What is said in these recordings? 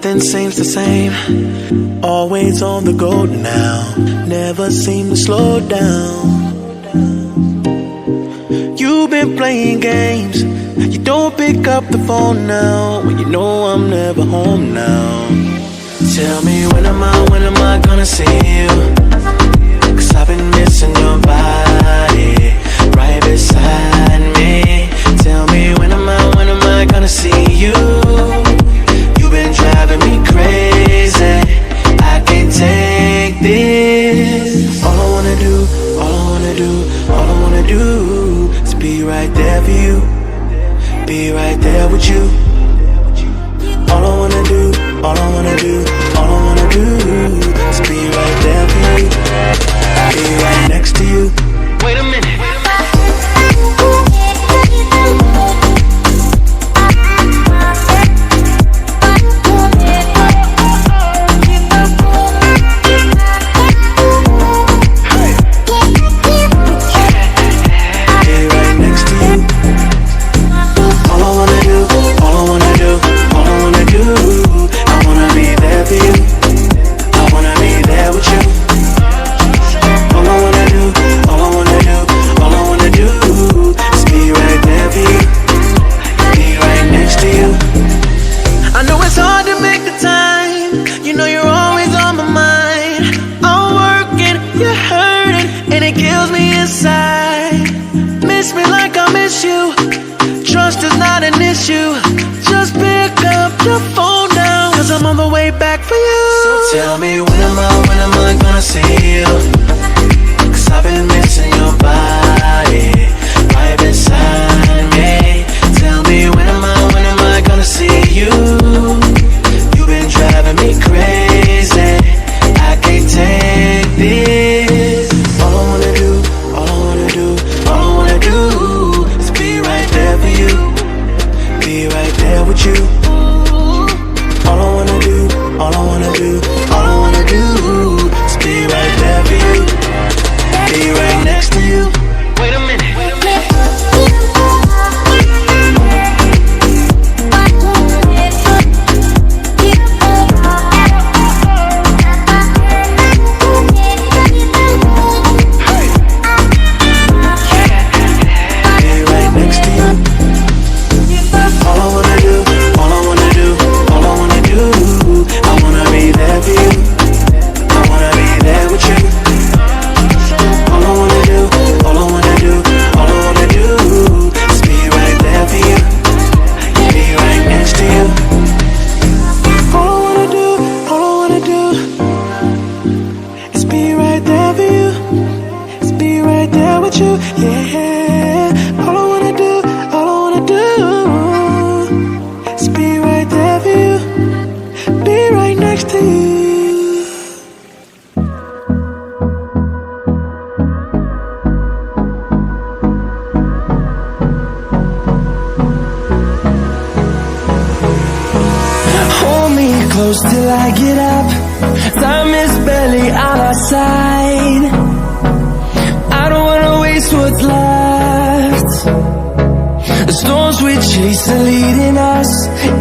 Nothing seems the same. Always on the go now. Never seem to slow down. You've been playing games. You don't pick up the phone now when you know I'm never home now. Tell me when am I gonna see you? 'Cause I've been missing your body right beside me. Tell me when am I gonna see you? You've been driving me crazy. I can't take this. All I wanna do is be right there for you. Be right there with you. All I wanna do is be right there for you. Be right next to you. Wait a minute. Tell me when am I gonna see you? 'Cause I've been missing your body right beside me. Tell me when am I gonna see you? You've been driving me crazy. I can't take this. All I wanna do is be right there for you. Be right there with you. All I wanna do is be right there for you. Be right next to you. Wait a minute. Close till I get up. Time is barely on our side. I don't wanna waste what's left. The storms we chase are leading us,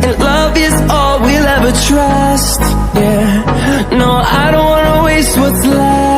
and love is all we'll ever trust. Yeah, no, I don't wanna waste what's left.